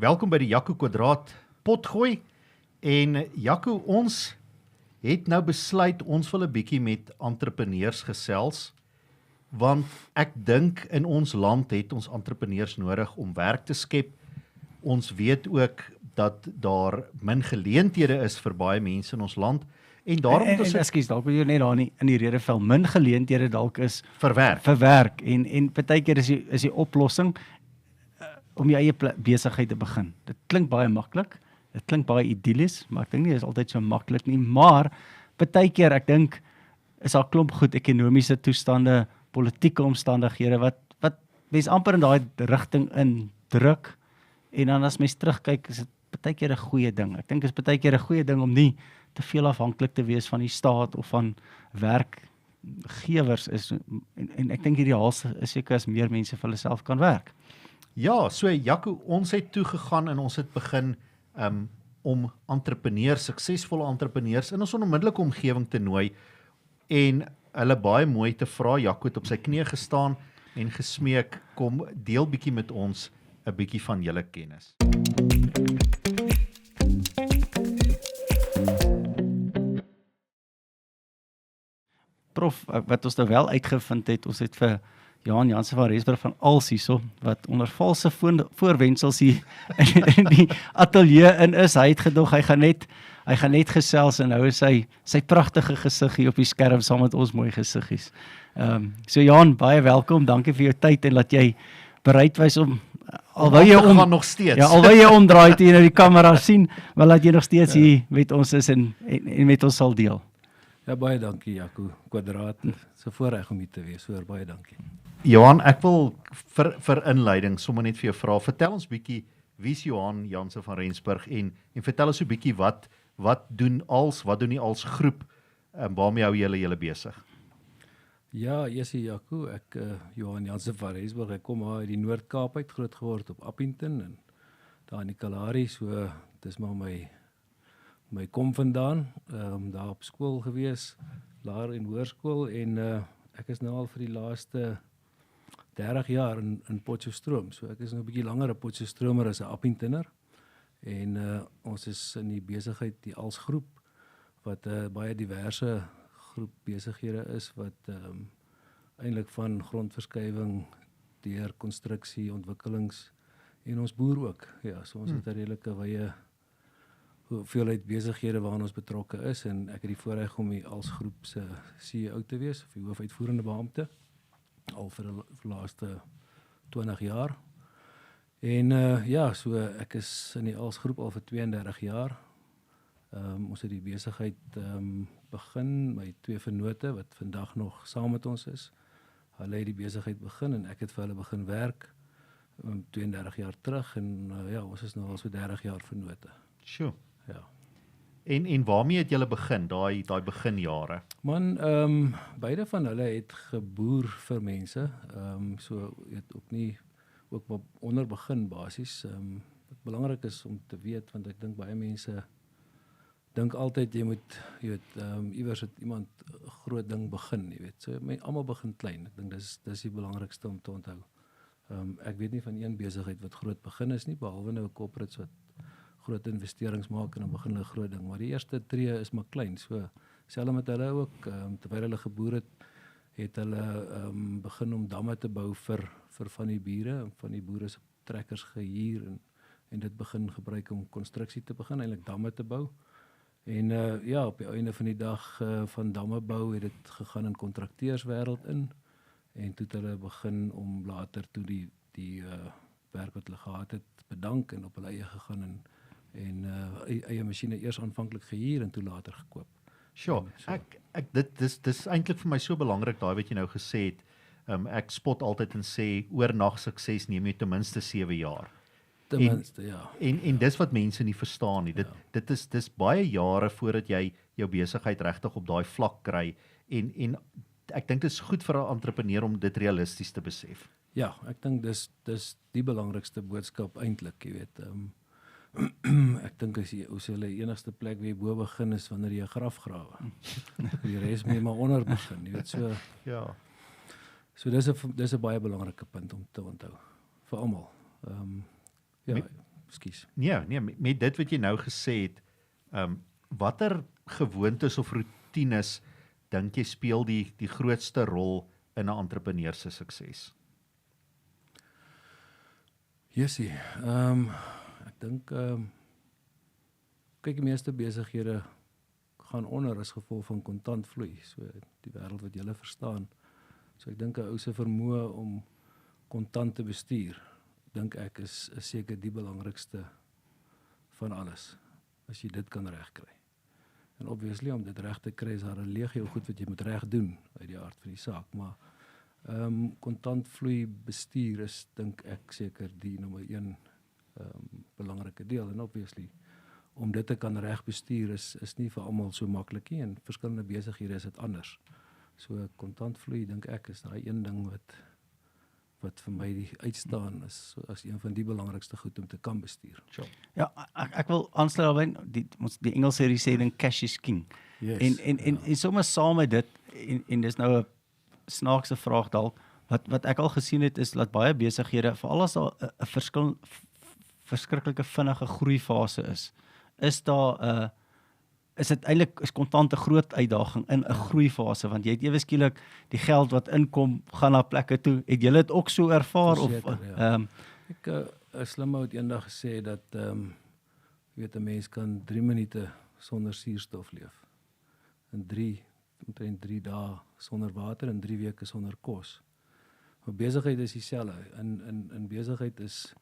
Welkom by die Jaco Kwadraat potgooi. En Jaco, ons het nou besluit ons wil 'n bietjie met entrepreneurs gesels, want ek dink in ons land het ons entrepreneurs nodig om werk te skep. Ons weet ook dat daar min geleenthede is vir baie mense in ons land en daarom En ekskuus, dalk wil jy net daar in die redevel min geleenthede dalk is vir werk en partykeer is die oplossing om jou eie besigheid te begin. Dit klink baie maklik, dit klink baie idyllies, maar ek dink nie dit is altyd so maklik nie, maar partykeer ek dink is daar klomp goed, ekonomiese toestande, politieke omstandighede wat mens amper in daai rigting indruk en dan as mens terugkyk is dit partykeer 'n goeie ding. Ek dink is partykeer 'n goeie ding om nie te veel afhanklik te wees van die staat of van werkgewers is en ek dink ideaal is seker as meer mense vir hulle self kan werk. Ja, so Jaco, ons het toegegaan en ons het begin om entrepreneurs, suksesvolle entrepreneurs in ons onmiddellike omgewing te nooi en hulle baie mooi te vra. Jaco het op sy knieë gestaan en gesmeek, kom deel bietjie met ons 'n bietjie van julle kennis. Prof, wat ons nou wel uitgevind het, ons het vir Johan Jansen van Rensburg van ALS hierso, wat onder valse voorwendsels hier in die ateljee in is. Hy het gedog, hy gaan net gesels en nou is sy pragtige gesig hier op die skerm saam met ons mooi gesiggies. So Johan, baie welkom, dankie vir jou tyd en dat jy bereid was om alhoewel jy omdraai toe jy nou die kamera sien, maar laat jy nog steeds hier met ons is en met ons sal deel. Ja, baie dankie Jaco Kwadraat. Dis 'n voorreg om hier te wees, hoor, baie dankie. Johan, ek wil vir inleiding sommer net vir jou vra, vertel ons bietjie, wie is Johan Jansen van Rensburg en vertel ons so bietjie wat doen die ALS groep, waarmee hou julle besig? Ja, Jaco, ek Johan Jansen van Rensburg, ek kom uit die Noord-Kaap uit, groot geword op Appington en daar in die Kalahari, so dis maar my kom vandaan, daar op skool gewees, laer en hoërskool en ek is nou al vir die laaste 30 jaar in Potchefstroom, so ek is nou 'n bietjie langer 'n Potchefstromer as 'n Appingtoner en ons is in die besigheid, die ALS groep, wat baie diverse groep besighede is, wat eintlik van grondverskywing deur konstruksie, ontwikkelings en ons boer ook, ja, so ons het 'n redelike wye hoeveelheid besighede waaraan ons betrokke is en ek het die voorreg om die ALS groep se CEO te wees, of die hoofuitvoerende beampte, al vir die laaste 20 jaar. En ja, so ek is in die ALS groep al vir 32 jaar. Ons het die besigheid begin, my 2 vennote wat vandag nog saam met ons is. Hulle het die besigheid begin en ek het vir hulle begin werk 32 jaar terug en ja, ons is nou al so 30 jaar vennote. Sure. Ja. En waarmee het julle begin, daai beginjare? Man, beide van hulle het geboer vir mense, so het ook onder begin basis. Wat belangrik is om te weet, want ek dink baie mense dink altyd jy moet, iewers het iemand 'n groot ding begin, jy weet. So almal begin klein. Ek dink dis die belangrikste om te onthou. Ek weet nie van een besigheid wat groot begin is nie, behalwe nou 'n corporates wat groot investerings maak en dan begin hulle groot ding. Maar die eerste tree is maar klein. So selfs met hulle ook, terwyl hulle geboer het hulle begin om damme te bou vir van die bure, van die boere se trekkers gehuur en dit begin gebruik om konstruksie te begin, eintlik damme te bou. En ja, op die einde van die dag van damme bou het dit gegaan in kontrakteurswêreld in en toe het hulle begin om later toe die werk wat hulle gehad het bedank en op hulle eie gegaan en eie masjiene eers aanvanklik gehuur en toe later gekoop. Sure, dis eintlik vir my so belangrik daai wat jy nou gesê het. Ek spot altyd en sê oornag sukses neem jy ten minste 7 jaar. Ten minste, ja. En dis wat mense nie verstaan nie. Dis baie jare voordat jy jou besigheid regtig op daai vlak kry en ek dink dit is goed vir 'n entrepreneur om dit realisties te besef. Ja, ek dink dis die belangrikste boodskap eintlik, jy weet. Ek dink as jy enigste plek waar jy bo begin is wanneer jy 'n graf grawe. Die res moet jy maar onder begin, jy weet so. Ja. So dis 'n baie belangrike punt om te onthou vir almal. Ja, Ekskuus. Nee, met dit wat jy nou gesê het, watter gewoontes of roetines dink jy speel die grootste rol in 'n entrepreneur se sukses? Jessie, ek dink kyk die meeste besighede gaan onder as gevolg van kontantvloei, so die wêreld wat julle verstaan. So ek dink 'n ou se vermoë om kontant te bestuur, dink ek is seker die belangrikste van alles, as jy dit kan regkry. En obviously om dit reg te kry is daar 'n legio goed wat jy moet reg doen uit die aard van die saak, maar kontantvloei bestuur is dink ek seker die nommer 1 belangrike deel, en obviously om dit te kan reg bestuur is nie vir almal so maklik nie, en verskillende besighede is dit anders. So kontantvloei dink ek is daai een ding wat vir my die uitstaan is as een van die belangrikste goed om te kan bestuur. Sure. Ja, ek wil aansluit daarbey, die Engelse sê dan cash is king. Yes, En sommer saam met dit, en dis nou 'n snaakse vraag dalk, wat ek al gesien het is dat baie besighede, veral as daar 'n verskriklike vinnige groeifase is daar is dit eintlik kontant 'n groot uitdaging in 'n groeifase, want jy het ewe skielik die geld wat inkom gaan na plekke toe. Het julle dit ook so ervaar Verseker, of ja. Ek 'n slim ou het eendag gesê dat jy weet 'n mens kan 3 minute sonder suurstof leef. En omtrent 3 dae sonder water en 3 weke sonder kos. Maar besigheid is dieselfde. In besigheid is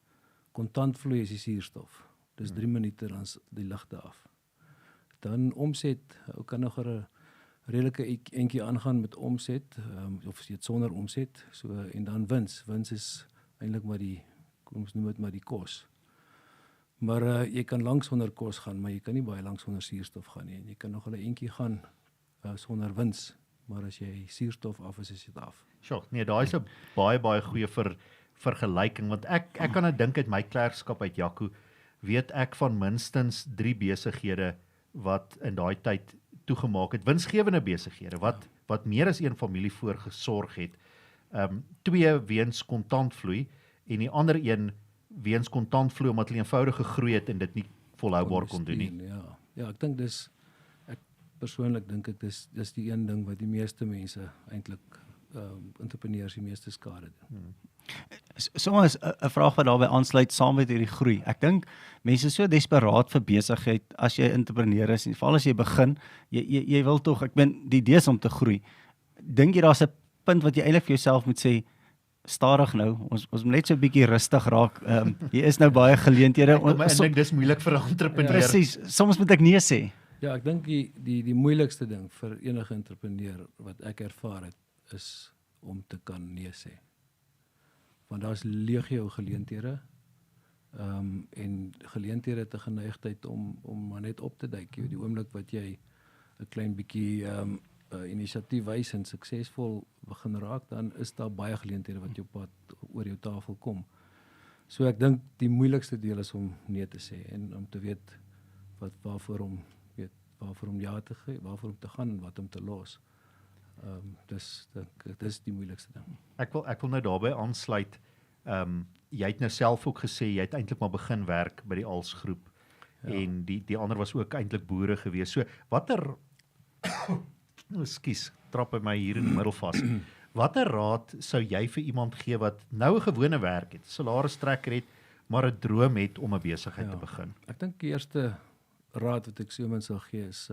kontantvloei is die suurstof. Dis 3 minute dan is die ligte af. Dan omset, ou kan nog 'n redelike entjie aangaan met omset, of as jy dit sonder omset, so, en dan wins. Wins is eintlik maar kom ons noem dit maar die kos. Maar jy kan lank sonder kos gaan, maar jy kan nie baie lank sonder suurstof gaan nie. En jy kan nog 'n entjie gaan sonder wins, maar as jy suurstof af is dit af. Sjoe, nee, daai is 'n baie goeie vergelyking, want ek kan nou dink uit my klerkskap uit Jaco, weet ek van minstens 3 besighede wat in daai tyd toegemaak het, winsgewende besighede wat meer as een familie voorgesorg het. 2 weens kontantvloei en die ander een weens kontantvloei omdat hulle eenvoudig gegroei het en dit nie volhoubaar kon doen nie. Ja, ek dink ek persoonlik dink ek dis die een ding wat die meeste mense eintlik entrepreneurs die meeste skade doen. Soms 'n vraag wat daarbey aansluit saam met hierdie groei. Ek dink mense is so desperaat vir besigheid as jy entrepreneur is, en veral as jy begin, jy wil tog, ek meen die idee is om te groei. Dink jy daar's 'n punt wat jy eintlik vir jouself moet sê, stadig nou, ons moet net so 'n bietjie rustig raak. Hier is nou baie geleenthede. Ek dink dis moeilik vir 'n entrepreneur. Presies, soms moet ek nee sê. Ja, ek dink die moeilikste ding vir enige entrepreneur wat ek ervaar het, is om te kan nee sê. Want daar's legio geleenthede, en geleenthede te geneigtheid om maar net op te duik. Die oomblik wat jy 'n klein bietjie inisiatief wys en suksesvol begin raak, dan is daar baie geleenthede wat jou pad oor jou tafel kom. So ek dink die moeilikste deel is om nee te sê en om te weet waarvoor om ja te gee, waarvoor om te gaan en wat om te los. Dis die moeilikste ding. Ek wil nou daarbey aansluit. Jy het nou self ook gesê jy het eintlik maar begin werk by die ALS groep, en die ander was ook eintlik boere gewees. So watter ekskuus, trap by my hier in die middel vas. Watter raad sou jy vir iemand gee wat nou 'n gewone werk het, salaristrekker het, maar 'n droom het om 'n besigheid te begin? Ek dink die eerste raad wat ek so iemand sal gee is,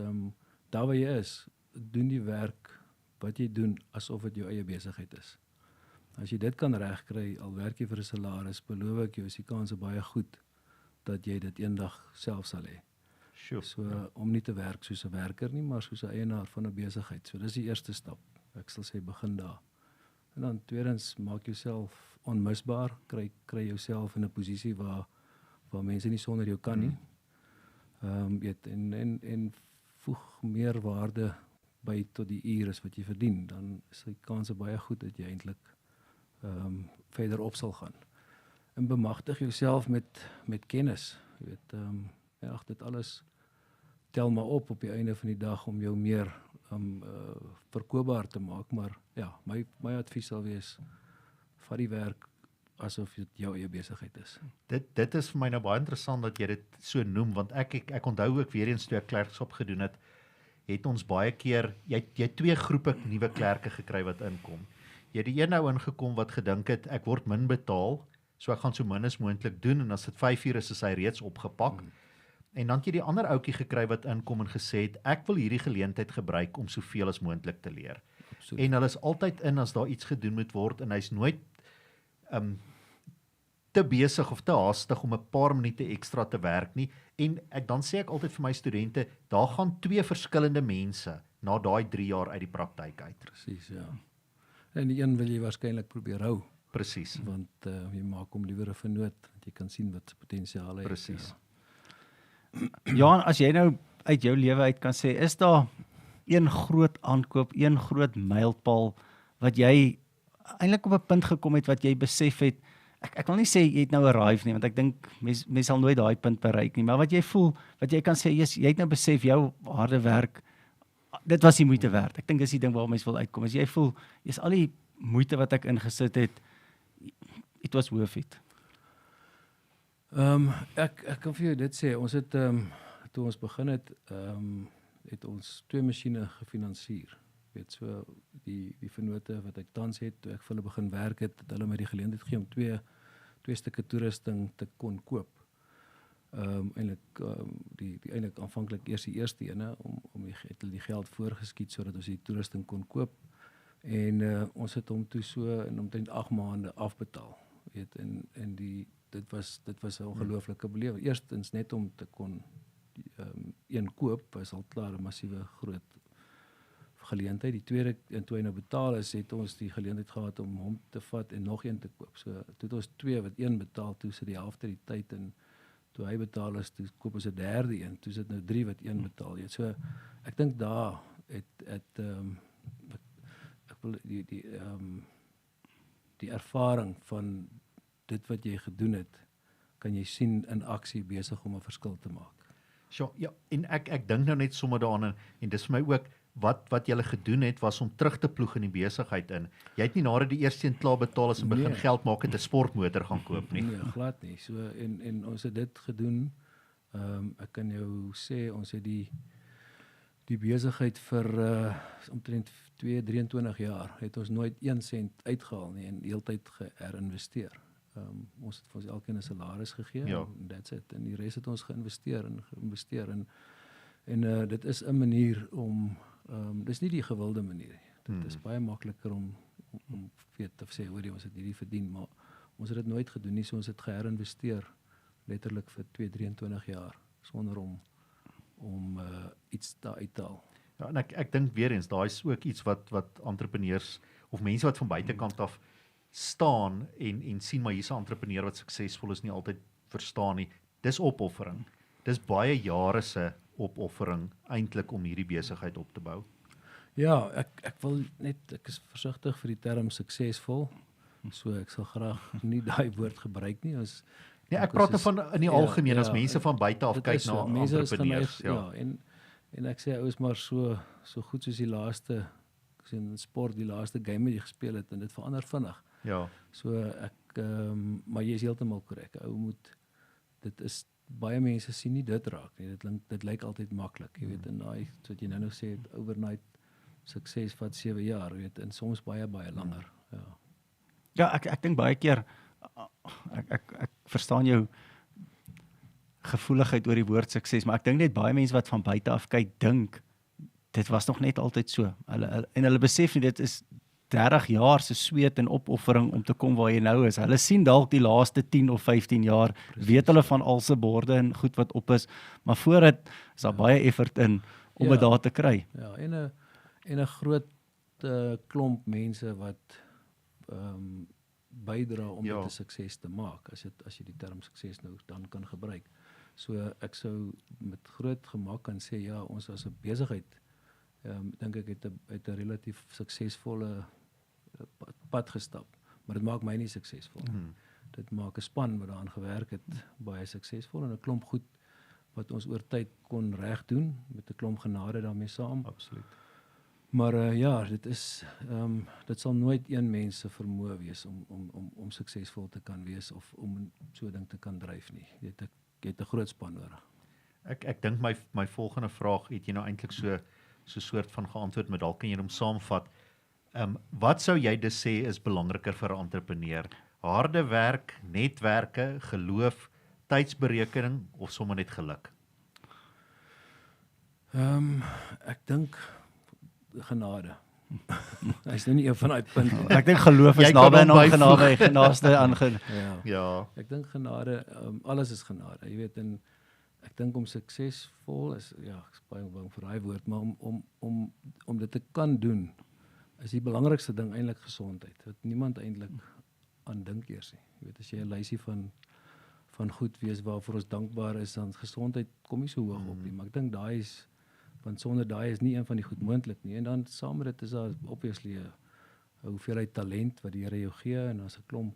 daar waar jy is, doen die werk wat jy doen asof dit jou eie besigheid is. As jy dit kan regkry, al werk jy vir 'n salaris, beloof ek jou, is die kans baie goed dat jy dit eendag self sal hê. Sure. So om nie te werk soos 'n werker nie, maar soos 'n eienaar van 'n besigheid. So dis die eerste stap. Ek sal sê begin daar. En dan tweedens, maak jouself onmisbaar, kry jouself in 'n posisie waar mense nie sonder jou kan nie. Weet en voeg meer waarde by tot die ure wat jy verdien, dan is die kans baie goed dat jy eintlik verder op sal gaan. En bemagtig jouself met kennis. Jy weet, dit alles tel maar op die einde van die dag om jou meer verkoopbaar te maak, maar ja, my advies sal wees, vat die werk asof dit jou eie besigheid is. Dit is vir my nou baie interessant dat jy dit so noem, want ek onthou ook weer eens toe ek klerkskap gedoen het ons baie keer, jy het twee groepe nuwe klerke gekry wat inkom. Jy het die een nou ingekom wat gedink het, ek word min betaal, so ek gaan so min as moontlik doen, en as dit 5 uur is hy reeds opgepak. En dan het jy die ander ouetjie gekry wat inkom en gesê het, ek wil hierdie geleentheid gebruik om soveel as moontlik te leer. Absoluut. En hulle is altyd in as daar iets gedoen moet word, en hy's nooit te besig of te haastig om 'n paar minute ekstra te werk nie. En dan sê ek altyd vir my studente, daar gaan 2 verskillende mense na daai 3 jaar uit die praktyk uit. Presies, ja. En die een wil jy waarskynlik probeer hou, Presies. want jy maak hom liewer 'n vernoot, want jy kan sien wat se potensiaal hy het. Presies. Johan, as jy nou uit jou lewe uit kan sê, is daar een groot aankoop, een groot mylpaal wat jy eintlik op 'n punt gekom het wat jy besef het, ek wil nie sê jy het nou arrive nie, want ek dink mens sal nooit daai punt bereik nie, maar wat jy voel, wat jy kan sê, jy het nou besef jou harde werk, dit was die moeite werd. Ek dink dis die ding waar mens wil uitkom. As jy voel, jy's al die moeite wat ek ingesit het, it was worth it. Ek kan vir jou dit sê, ons het toe ons begin het ons 2 masjiene gefinansier. Weet so die vennote wat ek tans het, toe ek vir hulle begin werk het hulle my die geleentheid gegee om twee stukke toerusting te kon koop. Eintlik aanvanklik eers die eerste ene om die geld voorgeskiet sodat ons die toerusting kon koop. En ons het hom toe so in omtrent 8 maande afbetaal. Weet en dit was 'n ongelooflike belewing. Eerstens net om te kon een koop was al klaar 'n massiewe groot geleentheid. Die tweede, en toe hy nou betaal is, het ons die geleentheid gehad om hom te vat en nog een te koop. So toe het ons 2 wat een betaal, toe sit die helfte die tyd, en toe hy betaal is, toe koop ons 'n derde een, toe sit nou 3 wat een betaal. So ek dink daar ek wil die ervaring van dit wat jy gedoen het, kan jy sien in aksie besig om 'n verskil te maak. So, ja, en ek dink nou net sommer daaraan, en dis vir my ook, wat julle gedoen het, was om terug te ploeg in die besigheid in. Jy het nie nadat die eerste een klaar betaal is en begin geld maak en 'n sportmotor gaan koop nie. Nee, glad nie. So, en ons het dit gedoen, ek kan jou sê, ons het die besigheid vir omtrent 23 jaar, het ons nooit 1 sent uitgehaal nie, en heeltyd geherinvesteer. Ons het vir ons elkeen 'n salaris gegee, Ja. en that's it. En die res het ons geïnvesteer en dit is 'n manier om, dis nie die gewilde manier nie. Dit is baie makliker om weet te sê, hoor jy, ons het hierdie verdien, maar ons het dit nooit gedoen nie, so ons het geherinvesteer letterlik vir 23 jaar, sonder om iets daar uit te haal. Ja, en ek dink weer eens, daai is ook iets wat entrepreneurs of mense wat van buitekant af staan en sien maar hier's 'n entrepreneur wat suksesvol is, nie altyd verstaan nie. Dis opoffering. Dis baie jare se opoffering eintlik om hierdie besigheid op te bou. Ja, ek is versigtig vir die term suksesvol. So ek sal graag nie daai woord gebruik nie. Nee, ek praat van in die algemeen as mense van buite af kyk na entrepreneurs. Ja, en ek sê ou is maar so goed soos die laaste, ek sê in sport, die laaste game wat jy gespeel het, en dit verander vinnig. Ja. So maar jy is heeltemal korrek. Ou moet, dit is, baie mense sien nie dit raak nie. Dit lyk altyd maklik, jy weet, en daai wat jy nou sê, overnight sukses vat 7 jaar, weet, en soms baie langer. Ja. Ja, ek dink baie keer ek verstaan jou gevoeligheid oor die woord sukses, maar ek dink net baie mense wat van buite af kyk, dink dit was nog net altyd so. Hulle besef nie dit is 30 jaar se sweet en opoffering om te kom waar jy nou is. Hulle sien dalk die laaste 10 of 15 jaar, weet hulle van al se borde en goed wat op is, maar voor dit is daar baie effort in om dit daar te kry. Ja, en 'n groot klomp mense wat bydra om dit 'n sukses te maak, as jy die term sukses nou dan kan gebruik. So ek sou met groot gemak kan sê, ja, ons as 'n besigheid, dink ek het 'n relatief suksesvolle pad gestap, maar dit maak my nie suksesvol. Dit maak 'n span wat daaraan gewerk het baie suksesvol, en 'n klomp goed wat ons oor tyd kon reg doen met 'n klomp genade daarmee saam. Absoluut. Maar ja, dit sal nooit een mens se vermoë wees om suksesvol te kan wees of om so 'n ding te kan dryf nie. Jy het 'n groot span nodig. Ek dink my volgende vraag het jy nou eintlik so soort van geantwoord, maar dalk kan jy hom saamvat. Wat sou jy dus sê is belangriker vir 'n entrepreneur? Harde werk, netwerke, geloof, tydsberekening of sommer net geluk? Ek dink genade. Hy's nou nie een van daai punte nie. Ek dink geloof is Jy kan naby hom aan byvoeg. genade, naaste aan Ja. Ja, Ek dink genade, alles is genade. Jy weet, en ek dink om suksesvol is, ja, ek is baie bang vir daai woord, maar om dit te kan doen, is die belangrikste ding eintlik gesondheid. Wat niemand eintlik aan dink eers nie. Jy weet, as jy 'n lysie van goed wees waarvoor ons dankbaar is, dan gesondheid kom nie so hoog op nie, maar ek dink daai is, want sonder daai is nie een van die goed moontlik nie. En dan saam met dit is daar obviously 'n hoeveelheid talent wat die Here jou gee, en daar's 'n klomp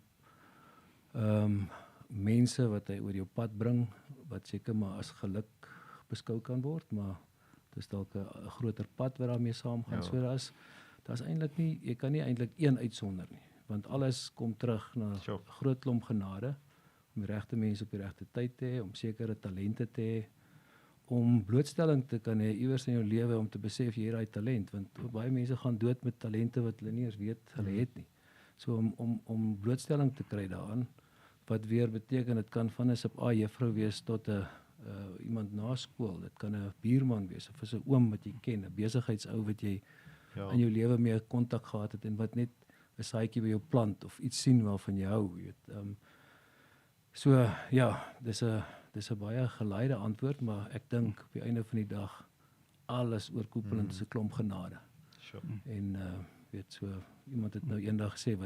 mense wat hy oor jou pad bring, wat seker maar as geluk beskou kan word, maar dit is dalk 'n groter pad wat daarmee saamgaan. Ja. So daar's eintlik nie, jy kan nie eintlik een uitsonder nie, want alles kom terug na 'n Sure. groot klomp genade, om die regte mense op die regte tyd te hê, om sekere talente te hê, om blootstelling te kan hê iewers in jou lewe om te besef jy het daai talent, want baie mense gaan dood met talente wat hulle nie eens weet hulle het nie. So om blootstelling te kry daaraan, wat weer beteken dit kan van 'n sub A juffrou wees tot 'n iemand na skool, dit kan 'n buurman wees of 'n oom wat jy ken, 'n besigheidsou wat jy ja. in jou lewe mee kontak gehad het en wat net 'n saadjie by jou plant of iets sien waarvan jy hou, jy weet. So ja, dis 'n baie geleide antwoord, maar ek dink op die einde van die dag alles oorkoepelend is 'n klomp genade. Sure. En weet, so iemand het nou eendag gesê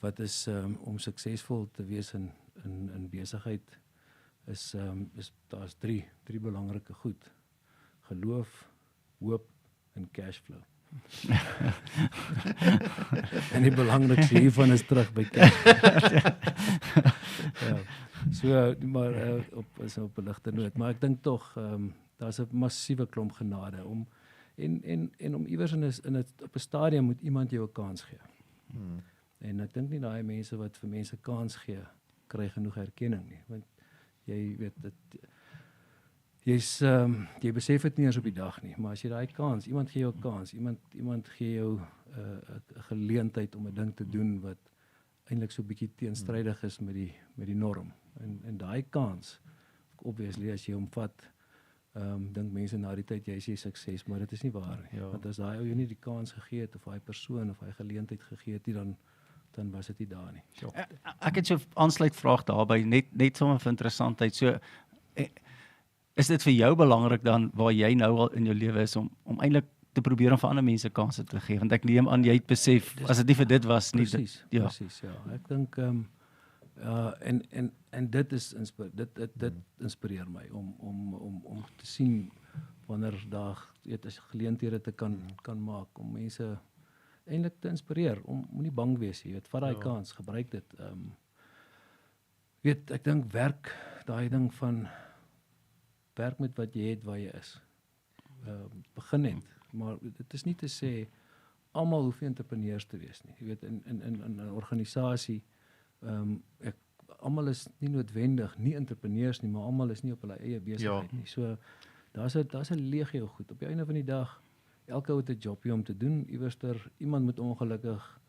wat is om suksesvol te wees in besigheid is daar's drie belangrike goed: geloof, hoop en cashflow. En die belangrikste hiervan is terug by cash. Ja. So maar op 'n ligte noot, maar ek dink tog daar's 'n massiewe klomp genade om om iewers op 'n stadium moet iemand jou 'n kans gee. En ek dink nie daai mense wat vir mense kans gee, kry genoeg erkenning nie, want jy weet dit jy besef dit nie eens op die dag nie, maar as jy daai kans, iemand gee jou 'n kans, iemand gee jou 'n geleentheid om 'n ding te doen wat eintlik so 'n bietjie teenstrydig is met die norm. En daai kans, obviously as jy hom vat, dink mense na die tyd jy is sukses, maar dit is nie waar nie. Ja. Want as daai ou jou nie die kans gegee het of daai persoon of daai geleentheid gegee het nie, dan was dit nie daar nie. Ek het so 'n aansluitvraag daarby, net sommer vir interessantheid. So is dit vir jou belangrik dan waar jy nou al in jou lewe is om eintlik te probeer om vir ander mense kansse te gee, want ek neem aan jy het besef as dit nie vir dit was nie. Presies, ja. Ek dink en dit is dit inspireer my om te sien wanneer daar as geleenthede te kan maak om mense eintlik te inspireer, om moenie bang wees, jy weet, vat daai kans, gebruik dit. Weet, ek dink werk, daai ding van werk met wat jy het waar jy is. Begin net, maar dit is nie te sê almal hoef nie entrepreneurs te wees nie. Jy weet, in 'n organisasie, almal is nie noodwendig nie entrepreneurs nie, maar almal is nie op hulle eie besigheid nie. So daar's 'n legio goed. Op die einde van die dag, elke ou het 'n jobie om te doen. Iewerster iemand moet ongelukkig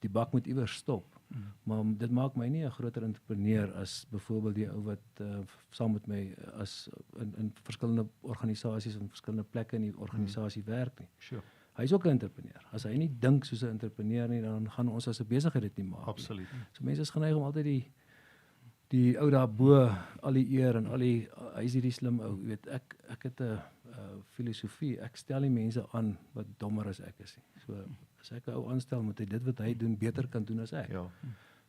die bak moet iewers stop. Maar dit maak my nie 'n groter entrepreneur as byvoorbeeld die ou wat saam met my as in verskillende organisasies en verskillende plekke in die organisasie werk nie. Sure. Hy is ook 'n entrepreneur. As hy nie dink soos 'n entrepreneur nie, dan gaan ons as 'n besigheid dit nie maak. Absoluut. So mense is geneig om altyd die ou daarbo al die eer en hy is hierdie slim ou, jy weet, ek het 'n filosofie, ek stel nie mense aan wat dommer as ek is nie. So as ek 'n ou aanstel, moet hy dit wat hy doen beter kan doen as ek. Ja.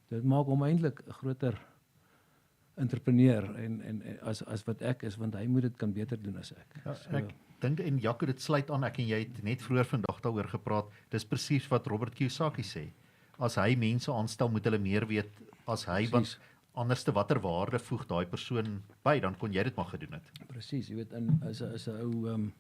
Dit maak hom eintlik 'n groter entrepreneur en as wat ek is, want hy moet dit kan beter doen as ek. Ja, ek dink en Jaco, dit sluit aan, ek en jy het net vroeër vandag daaroor gepraat. Dis presies wat Robert Kiyosaki sê. As hy mense aanstel, moet hulle meer weet as hy, want anderste watter waarde voeg daai persoon by, dan kon jy dit maar gedoen het. Presies, jy weet, as 'n ou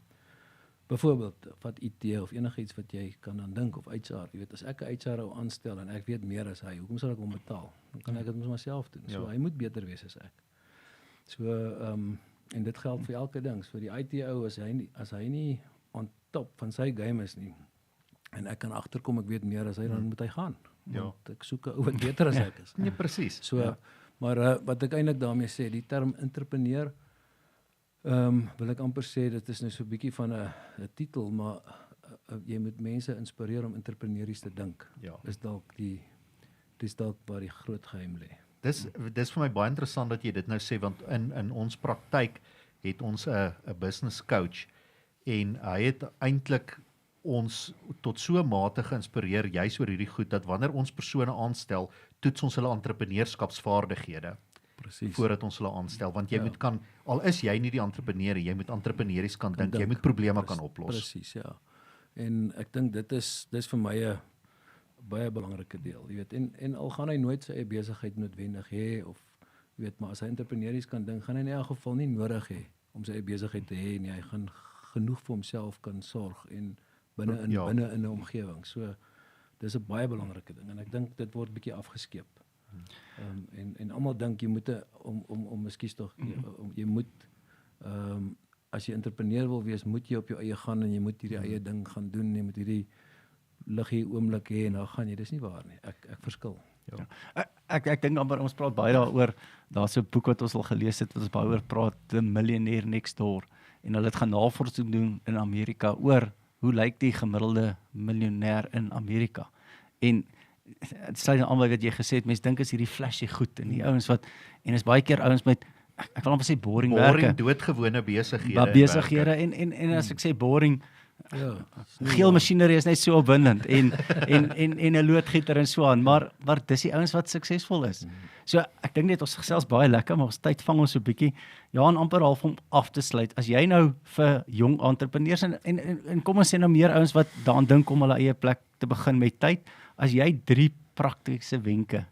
byvoorbeeld wat IT of enigiets wat jy kan aan dink of HR, jy weet as ek 'n HR ou aanstel en ek weet meer as hy, hoekom sal ek hom betaal? Dan kan ek dit mos maar self doen. So hy moet beter wees as ek. So en dit geld vir elke ding. So die IT ou as hy nie on top van sy game is nie en ek kan agterkom ek weet meer as hy, dan moet hy gaan. Want ek soek 'n ou wat beter as ek is. Nee, presies. So maar wat ek eintlik daarmee sê, die term entrepreneur wil ek amper sê dit is nou so 'n bietjie van 'n titel, maar jy moet mense inspireer om entrepreneurs te dink. Ja. Dis dalk waar die groot geheim lê. Dis vir my baie interessant dat jy dit nou sê, want in ons praktyk het ons 'n business coach en hy het eintlik ons tot so 'n mate geïnspireer juis oor hierdie goed dat wanneer ons persone aanstel, toets ons hulle entrepreneurskapsvaardighede Presies. voordat ons hulle aanstel, want jy moet kan, al is jy nie die entrepreneur, jy moet entrepreneurs kan dink, jy moet probleme kan oplos. Presies, ja. En ek dink dis vir my 'n baie belangrike deel, jy weet. En al gaan hy nooit sy eie besigheid noodwendig hê of jy weet, maar as hy entrepreneurs kan dink, gaan hy in elk geval nie nodig hê om sy eie besigheid te hê nie. Hy gaan genoeg vir homself kan sorg en binne in 'n omgewing. So dis 'n baie belangrike ding en ek dink dit word bietjie afgeskeep. En almal dink jy moet jy moet as jy entrepreneur wil wees, moet jy op jou eie gaan en jy moet hierdie eie ding gaan doen, jy moet hierdie liggie oomblik hê en dan gaan jy, dis nie waar nie. Ek verskil. Ja. Ek dink amper ons praat baie daaroor. Daar's 'n boek wat ons al gelees het wat ons baie oor praat, The Millionaire Next Door. En hulle het gaan navorsing doen in Amerika oor hoe lyk die gemiddelde miljonair in Amerika. En dit sluit aan by wat jy gesê het, mense dink is hierdie flashy goed en die ouens wat en is baie keer ouens met ek wil amper sê boring werke, doodgewone besighede. Besighede en as ek sê boring, Ja, geel masjinerie is net so opwindend en 'n loodgieter en so aan, maar dis die ouens wat suksesvol is. So ek dink net ons gesels baie lekker, maar ons tyd vang ons so 'n bietjie. Johan, amper half om af te sluit. As jy nou vir jong entrepreneurs en kom ons sê nou meer ouens wat daaraan dink om hulle eie plek te begin met tyd, as jy 3 praktiese wenke,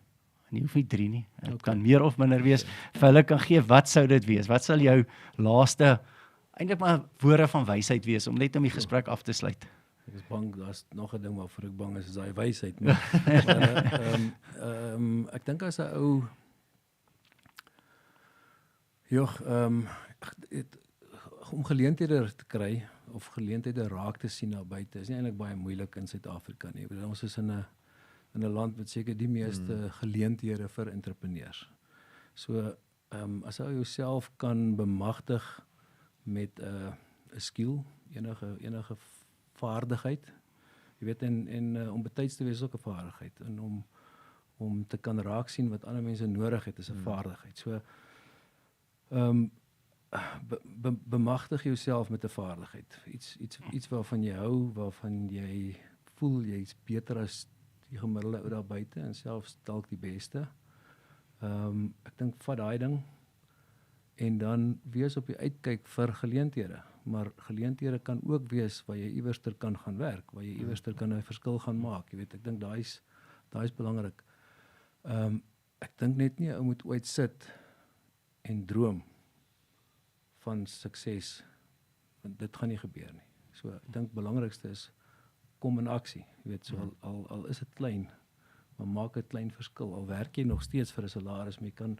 en jy hoef nie 3 nie, dit kan meer of minder wees, vir hulle kan gee, wat sou dit wees? Wat sal jou laaste eintlik maar woorde van wysheid wees om net om die gesprek af te sluit? Ek is bang, daar's nog 'n ding waarvoor ek bang is daai wysheid. Ek dink as 'n ou om geleenthede te kry of geleenthede raak te sien na buite is nie eintlik baie moeilik in Suid-Afrika nie. Ons is in 'n land met seker die meeste geleenthede vir entrepreneurs. So as jy jouself kan bemagtig met 'n skill, enige vaardigheid. Jy weet en om betyds te wees is ook 'n vaardigheid en om te kan raak sien wat ander mense nodig het is 'n vaardigheid. So bemagtig jouself met 'n vaardigheid. Iets waarvan jy hou, waarvan jy voel jy's beter as die gemiddelde ou daar buite en selfs dalk die beste. Ek dink vat daai ding en dan wees op die uitkyk vir geleenthede. Maar geleenthede kan ook wees waar jy iewerster kan gaan werk, waar jy iewerster kan 'n verskil gaan maak. Jy weet, ek dink daai is belangrik. Ek dink net nie ou moet ooit sit en droom van sukses, want dit gaan nie gebeur nie. So ek dink belangrikste is kom in aksie. Jy weet, so al is dit klein, maar maak 'n klein verskil. Al werk jy nog steeds vir 'n salaris, maar jy kan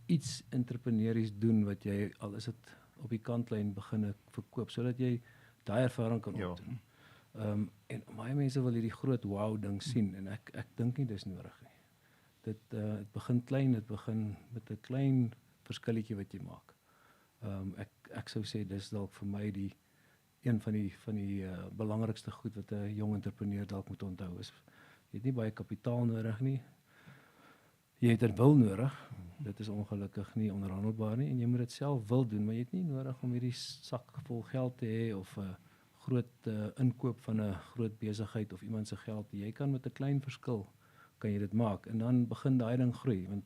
iets entrepreneurs doen wat jy, al is dit op die kantlyn begin verkoop, sodat jy daai ervaring kan opdoen. En baie mense wil hierdie groot wow ding sien en ek dink nie dis nodig nie. Dit begin klein, dit begin met 'n klein verskilletjie wat jy maak. Ek sou sê dis dalk vir my een van die belangrikste goed wat 'n jong entrepreneur dalk moet onthou is. Jy het nie baie kapitaal nodig nie. Jy het 'n wil nodig. Dit is ongelukkig nie onderhandelbaar nie en jy moet dit self wil doen, maar jy het nie nodig om hierdie sak vol geld te hê of 'n groot inkoop van 'n groot besigheid of iemand se geld. Jy kan met 'n klein verskil kan jy dit maak en dan begin daai ding groei, want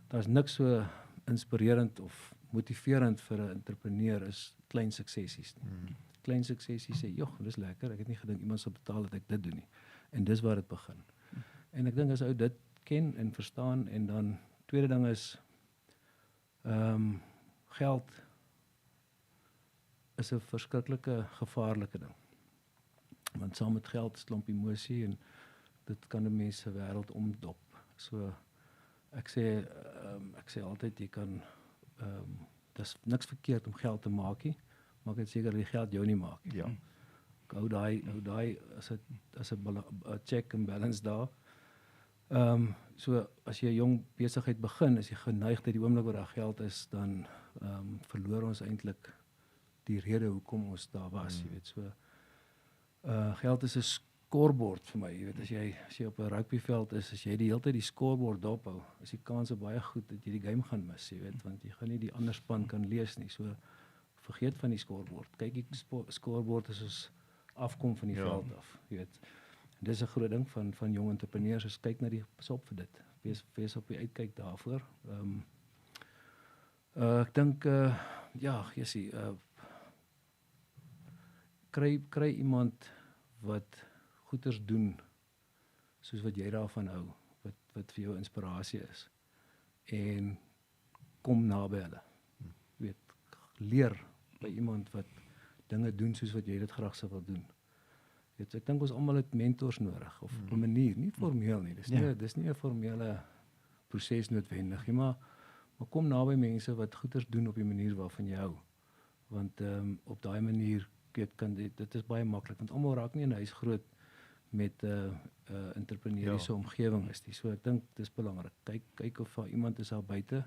daar's niks so inspirerend of motiverend vir 'n entrepreneur is klein suksessies nie. Klein suksessies sê, "Jogg, dis lekker. Ek het nie gedink iemand sal betaal dat ek dit doen nie." En dis waar dit begin. En ek dink as ou dit ken en verstaan en dan tweede ding is geld is 'n verskriklike gevaarlike ding. Want saam met geld is 'n klomp emosie en dit kan 'n mens se wêreld omdop. So ek sê altyd jy kan dis niks verkeerd om geld te maak nie, maar ek het seker die geld jou nie maak nie. Ja. Hou daai as 'n check and balance daar. So as jy 'n jong besigheid begin, is jy geneig dat die oomblik waar daar geld is, dan verloor ons eintlik die rede hoekom ons daar was, jy weet. So geld is 'n scorebord vir my, jy weet, as jy op 'n rugbyveld is, as jy die hele tyd die scorebord dophou, is die kans baie goed dat jy die game gaan mis, jy weet, want jy gaan nie die ander span kan lees nie. So vergeet van die scorebord. Kyk, die scorebord is ons afkom van die veld af, jy weet. En dis 'n groot ding van jong entrepreneurs, is kyk na die op vir dit. Wees op die uitkyk daarvoor. Ek dink Jessie, kry iemand wat goeders doen soos wat jy daarvan hou, wat vir jou inspirasie is, en kom naby hulle. Jy weet, leer by iemand wat dinge doen soos wat jy dit graag sou wil doen. Weet, ek dink ons almal het mentors nodig, of op 'n manier, nie formeel nie. Dis nie 'n formele proses noodwendig nie, maar kom naby mense wat goeders doen op die manier waarvan jy hou. Want op daai manier dit is baie maklik, want almal raak nie in 'n huis groot met 'n entrepreneuriese omgewing is nie. So ek dink dis belangrik. Kyk of daar iemand is daar buite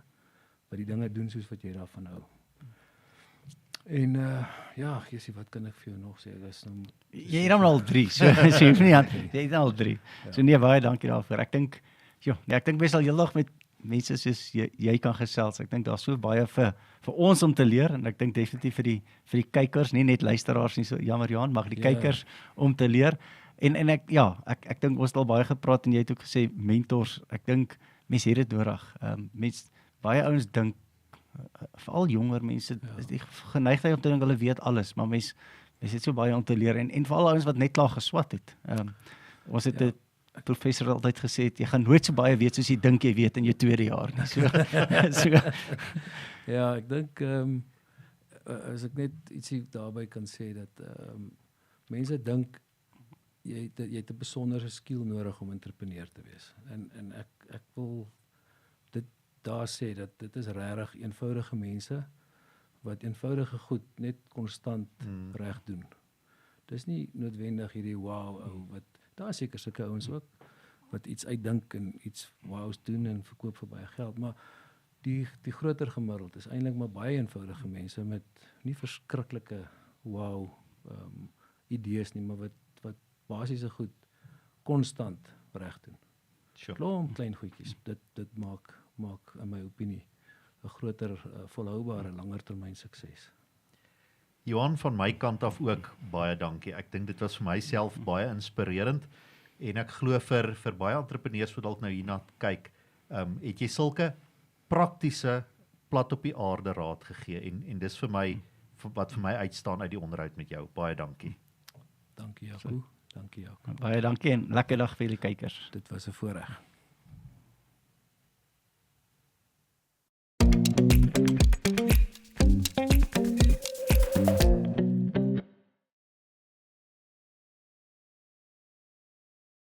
wat die dinge doen soos wat jy daarvan hou. En Jessie, wat kan ek vir jou nog sê? Jy het al 3, so jy het al 3. So nee, baie dankie daarvoor. Ek dink mens sal heeldag met mense soos jy kan gesels. Ek dink daar's so baie vir ons om te leer, en ek dink definitief vir die kykers, nie net luisteraars nie, so jammer Johan, maar die kykers om te leer. En ek dink ons het al baie gepraat, en jy het ook gesê mentors. Ek dink mense het dit nodig. Baie ouens dink, veral jonger mense, is die geneigtheid om te dink hulle weet alles, maar mense het so baie om te leer, en veral ouens wat net klaar geswat het. Ons het 'n professor altyd gesê, jy gaan nooit so baie weet soos jy dink jy weet in jou 2de jaar nie. So. Ja, ek dink as ek net ietsie daarby kan sê, dat mense dink jy het 'n besondere skill nodig om entrepreneur te wees. En ek wil dit daar sê dat dit is regtig eenvoudige mense wat eenvoudige goed net konstant reg doen. Dis nie noodwendig hierdie ou wat daar seker sulke ouens ook wat iets uitdink en iets wows doen en verkoop vir baie geld, maar die groter gemiddeld is eintlik maar baie eenvoudige mense met nie verskriklike idees nie, maar wat basiese goed konstant reg doen. Klomp klein goedjies. Dit maak in my opinie 'n groter volhoubare langer termyn sukses. Johan, van my kant af ook baie dankie. Ek dink dit was vir myself baie inspirerend, en ek glo vir baie entrepreneurs wat dalk nou hierna kyk, het jy sulke praktiese plat op die aarde raad gegee, en dis vir my wat vir my uitstaan uit die onderhoud met jou. Baie dankie. Dankie Jaco. Dankie Jaco. Baie dankie en lekker dag vir die kykers. Dit was 'n voorreg.